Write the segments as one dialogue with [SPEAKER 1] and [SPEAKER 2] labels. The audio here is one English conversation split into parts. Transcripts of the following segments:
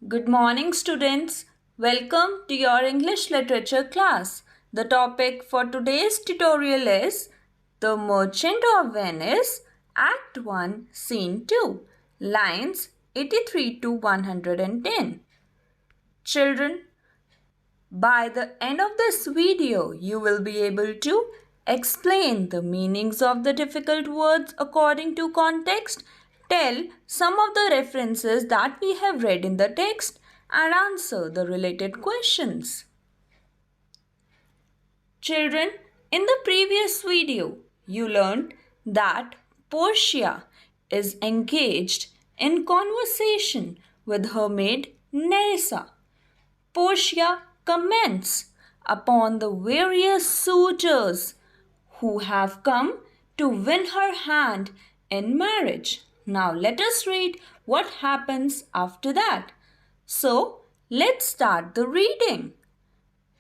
[SPEAKER 1] Good morning, students. Welcome to your English literature class. The topic for today's tutorial is The Merchant of Venice, Act 1, Scene 2, lines 83 to 110. Children, by the end of this video, you will be able to explain the meanings of the difficult words according to context, tell some of the references that we have read in the text, and answer the related questions. Children, in the previous video, you learned that Portia is engaged in conversation with her maid Nerissa. Portia comments upon the various suitors who have come to win her hand in marriage. Now let us read what happens after that. So let's start the reading.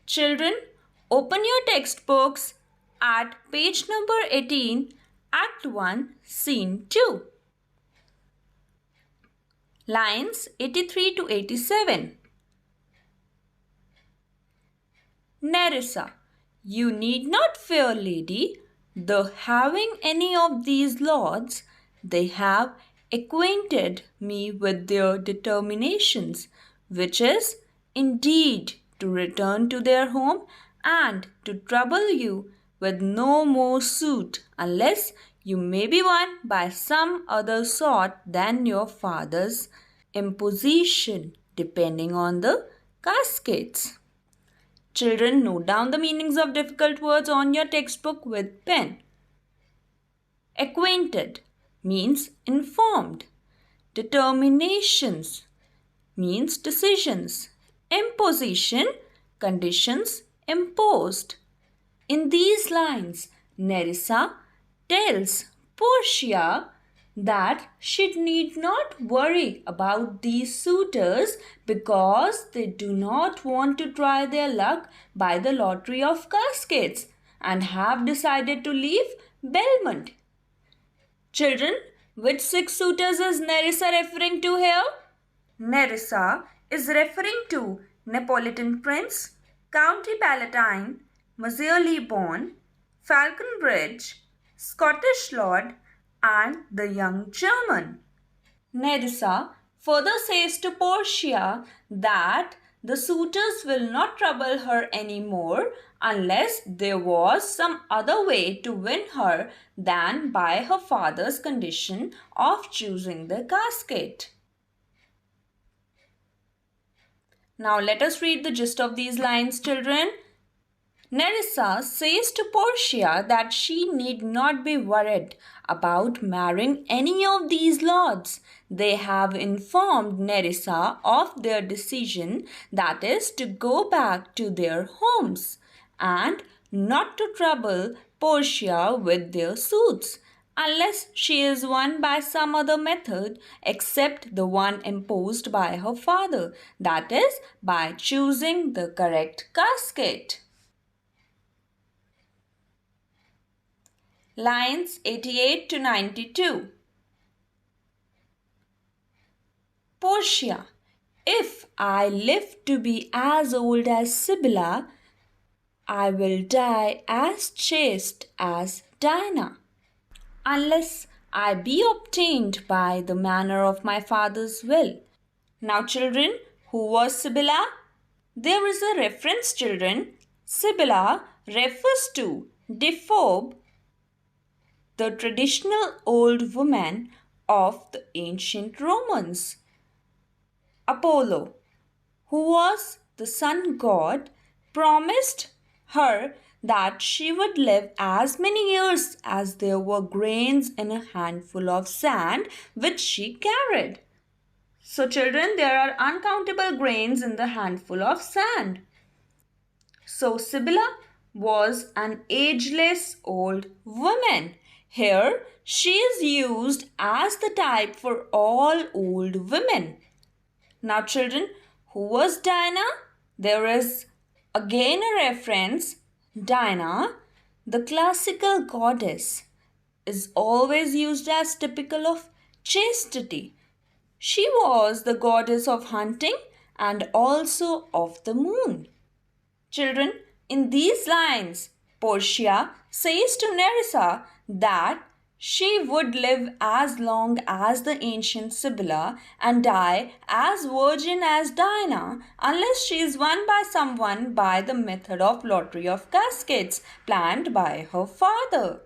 [SPEAKER 1] Children, open your textbooks at page number 18, Act 1, Scene 2. Lines 83 to 87. Nerissa, you need not fear, lady, the having any of these lords. They have acquainted me with their determinations, which is indeed to return to their home and to trouble you with no more suit, unless you may be won by some other sort than your father's imposition, depending on the cascades. Children, note down the meanings of difficult words on your textbook with pen. Acquainted means informed. Determinations means decisions. Imposition, conditions imposed. In these lines, Nerissa tells Portia that she need not worry about these suitors because they do not want to try their luck by the lottery of cascades and have decided to leave Belmont. Children, which 6 suitors is Nerissa referring to here? Nerissa is referring to Neapolitan Prince, County Palatine, Marseille-Born, Falconbridge, Scottish Lord, and the young German. Nerissa further says to Portia that the suitors will not trouble her anymore unless there was some other way to win her than by her father's condition of choosing the casket. Now let us read the gist of these lines, children. Nerissa says to Portia that she need not be worried about marrying any of these lords. They have informed Nerissa of their decision, that is, to go back to their homes and not to trouble Portia with their suits, unless she is won by some other method except the one imposed by her father, that is, by choosing the correct casket. Lines 88 to 92. Portia, if I live to be as old as Sibylla, I will die as chaste as Diana, unless I be obtained by the manner of my father's will. Now, children, who was Sibylla? There is a reference, children. Sibylla refers to Diphobe, the traditional old woman of the ancient Romans. Apollo, who was the sun god, promised her that she would live as many years as there were grains in a handful of sand which she carried. So children, there are uncountable grains in the handful of sand. So Sibylla was an ageless old woman. Here, she is used as the type for all old women. Now, children, who was Diana? There is again a reference. Diana, the classical goddess, is always used as typical of chastity. She was the goddess of hunting and also of the moon. Children, in these lines, Portia says to Nerissa that she would live as long as the ancient Sibylla and die as virgin as Diana unless she is won by someone by the method of lottery of caskets planned by her father.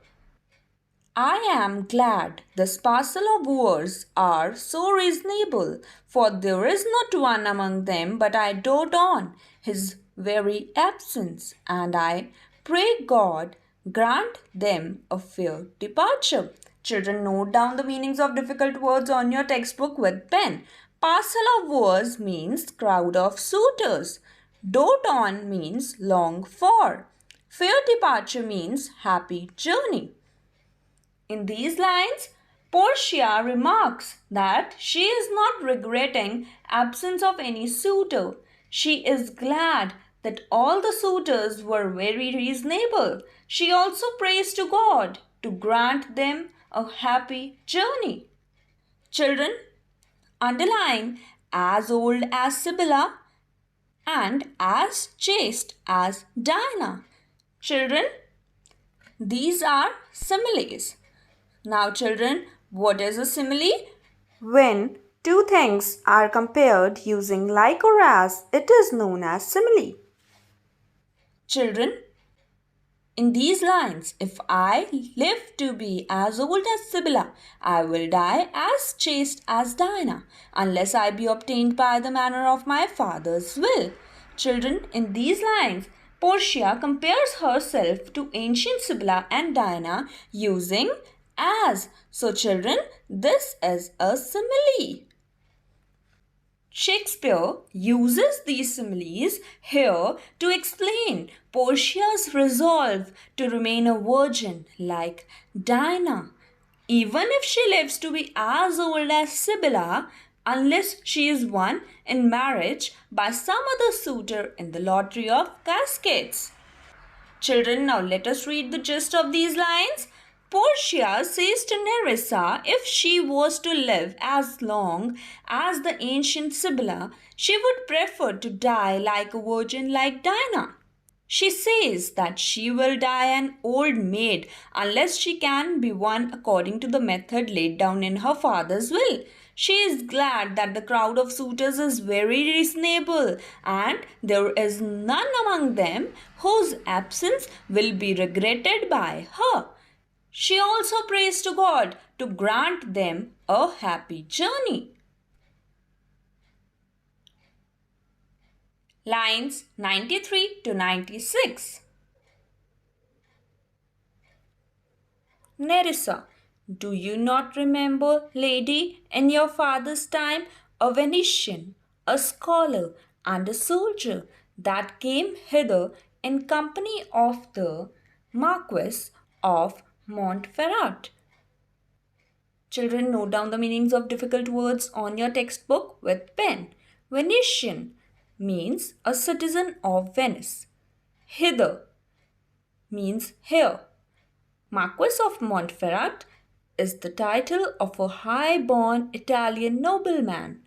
[SPEAKER 1] I am glad this parcel of wooers are so reasonable, for there is not one among them but I dote on his very absence, and I pray God grant them a fair departure. Children, note down the meanings of difficult words on your textbook with pen. Parcel of wooers means crowd of suitors. Dote on means long for. Fair departure means happy journey. In these lines, Portia remarks that she is not regretting absence of any suitor. She is glad that all the suitors were very reasonable. She also prays to God to grant them a happy journey. Children, underline as old as Sibylla and as chaste as Diana. Children, these are similes. Now, children, what is a simile? When two things are compared using like or as, it is known as simile. Children, in these lines, if I live to be as old as Sibylla, I will die as chaste as Diana, unless I be obtained by the manner of my father's will. Children, in these lines, Portia compares herself to ancient Sibylla and Diana using as. So, children, this is a simile. Shakespeare uses these similes here to explain Portia's resolve to remain a virgin like Diana, even if she lives to be as old as Sibylla, unless she is won in marriage by some other suitor in the lottery of caskets. Children, now let us read the gist of these lines. Portia says to Nerissa if she was to live as long as the ancient Sibylla, she would prefer to die like a virgin like Diana. She says that she will die an old maid unless she can be won according to the method laid down in her father's will. She is glad that the crowd of suitors is very reasonable and there is none among them whose absence will be regretted by her. She also prays to God to grant them a happy journey. Lines 93 to 96. Nerissa, do you not remember, lady, in your father's time, a Venetian, a scholar, and a soldier that came hither in company of the Marquis of Montferrat? Children, note down the meanings of difficult words on your textbook with pen. Venetian means a citizen of Venice. Hither means here. Marquis of Montferrat is the title of a high-born Italian nobleman.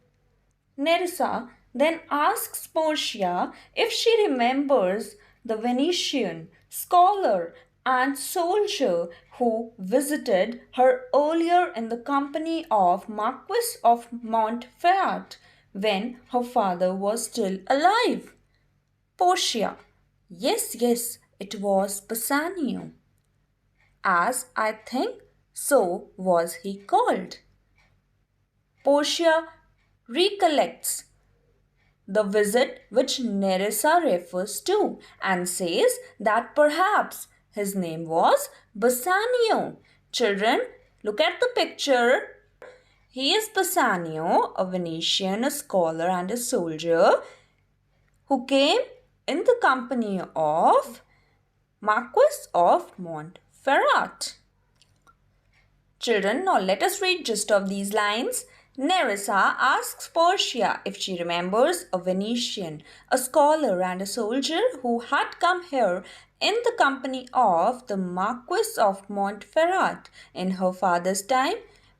[SPEAKER 1] Nerissa then asks Portia if she remembers the Venetian scholar and soldier who visited her earlier in the company of Marquis of Montferrat when her father was still alive. Portia: yes, yes, it was Bassanio. As I think, so was he called. Portia recollects the visit which Nerissa refers to and says that perhaps his name was Bassanio. Children, look at the picture. He is Bassanio, a Venetian, a scholar and a soldier who came in the company of Marquis of Montferrat. Children, now let us read gist of these lines. Nerissa asks Portia if she remembers a Venetian, a scholar and a soldier who had come here in the company of the Marquis of Montferrat in her father's time.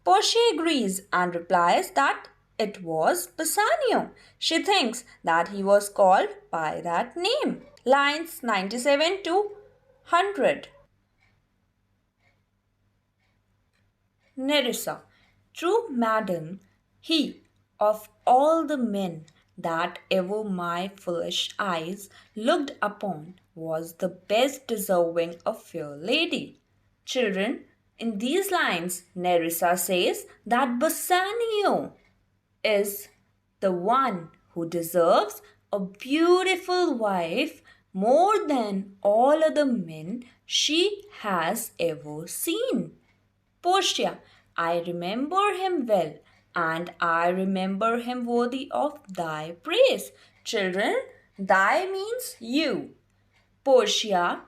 [SPEAKER 1] Portia agrees and replies that It was Bassanio. She thinks that he was called by that name. Lines 97 to 100. Nerissa. True, madam, he of all the men that ever my foolish eyes looked upon was the best deserving a fair lady. Children, in these lines, Nerissa says that Bassanio is the one who deserves a beautiful wife more than all other men she has ever seen. Portia, I remember him well, and I remember him worthy of thy praise. Children, thy means you. Portia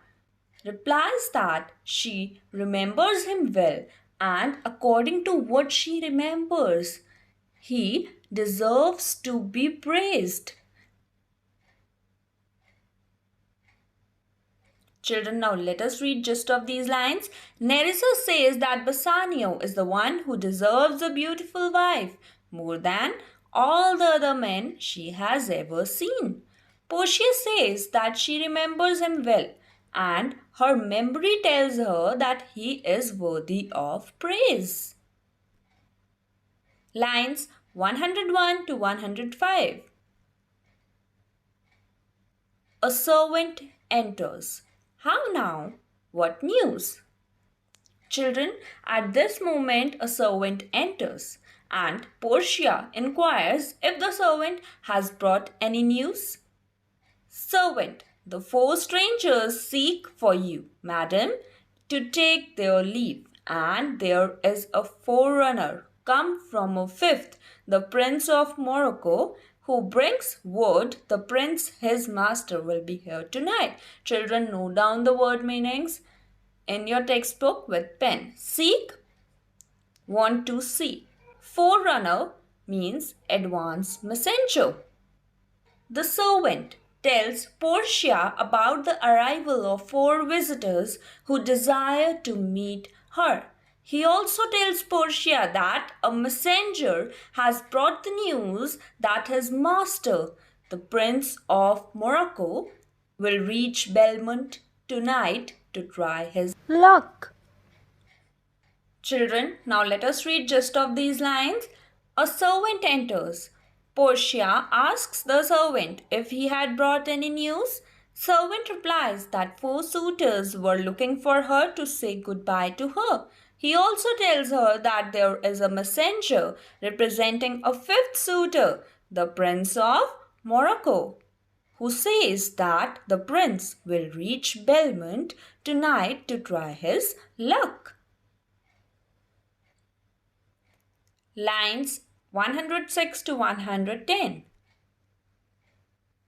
[SPEAKER 1] replies that she remembers him well, and according to what she remembers, he deserves to be praised. Children, now let us read gist of these lines. Nerissa says that Bassanio is the one who deserves a beautiful wife more than all the other men she has ever seen. Portia says that she remembers him well, and her memory tells her that he is worthy of praise. Lines 101 to 105. A servant enters. How now? What news? Children, at this moment a servant enters, and Portia inquires if the servant has brought any news. Servant, the four strangers seek for you, madam, to take their leave, and there is a forerunner come from a fifth, the Prince of Morocco, who brings word the prince his master will be here tonight. Children, note down the word meanings in your textbook with pen. Seek, want to see. Forerunner means advance messenger. The servant tells Portia about the arrival of four visitors who desire to meet her. He also tells Portia that a messenger has brought the news that his master, the Prince of Morocco, will reach Belmont tonight to try his luck. Children, now let us read gist of these lines. A servant enters. Portia asks the servant if he had brought any news. Servant replies that four suitors were looking for her to say goodbye to her. He also tells her that there is a messenger representing a fifth suitor, the Prince of Morocco, who says that the prince will reach Belmont tonight to try his luck. Lines 106 to 110.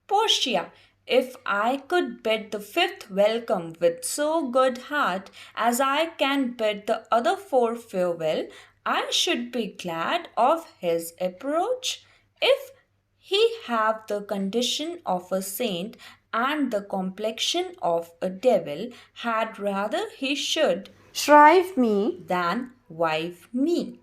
[SPEAKER 1] Portia, if I could bid the fifth welcome with so good heart as I can bid the other four farewell, I should be glad of his approach. If he have the condition of a saint and the complexion of a devil, had rather he should shrive me than wife me.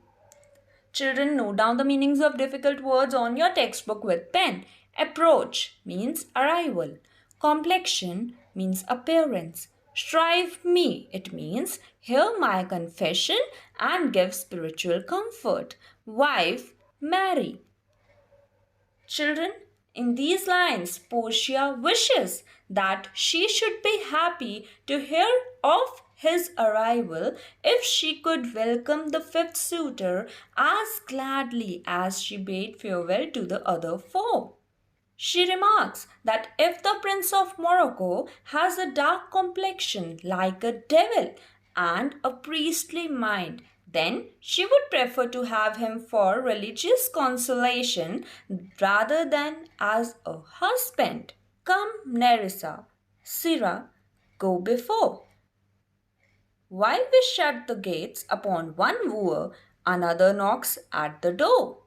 [SPEAKER 1] Children, note down the meanings of difficult words on your textbook with pen. Approach means arrival. Complexion means appearance. Strive me, it means hear my confession and give spiritual comfort. Wife, marry. Children, in these lines, Portia wishes that she should be happy to hear of his arrival if she could welcome the fifth suitor as gladly as she bade farewell to the other four. She remarks that if the Prince of Morocco has a dark complexion like a devil and a priestly mind, then she would prefer to have him for religious consolation rather than as a husband. Come, Nerissa, Sirrah, go before. While we shut the gates upon one wooer, another knocks at the door.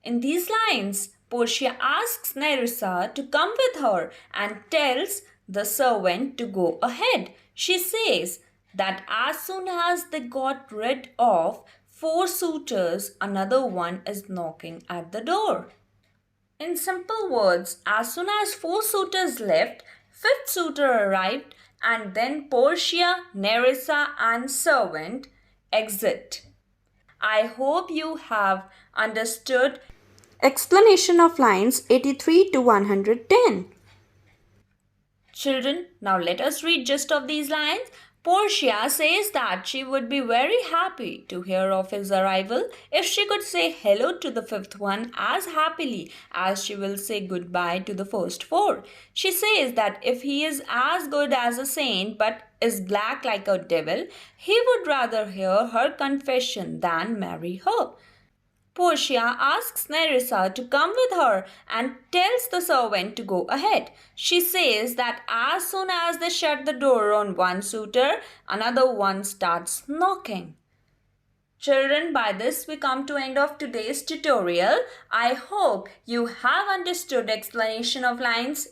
[SPEAKER 1] In these lines, Portia asks Nerissa to come with her and tells the servant to go ahead. She says that as soon as they got rid of 4 suitors, another one is knocking at the door. In simple words, as soon as 4 suitors left, 5th suitor arrived, and then Portia, Nerissa, and servant exit. I hope you have understood explanation of lines 83 to 110. Children, now let us read gist of these lines. Portia says that she would be very happy to hear of his arrival if she could say hello to the 5th one as happily as she will say goodbye to the first 4. She says that if he is as good as a saint but is black like a devil, he would rather hear her confession than marry her. Portia asks Nerissa to come with her and tells the servant to go ahead. She says that as soon as they shut the door on one suitor, another one starts knocking. Children, by this we come to end of today's tutorial. I hope you have understood explanation of lines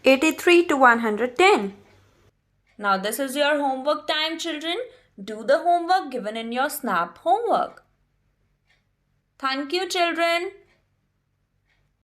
[SPEAKER 1] 83 to 110. Now this is your homework time, children. Do the homework given in your SNAP homework. Thank you, children.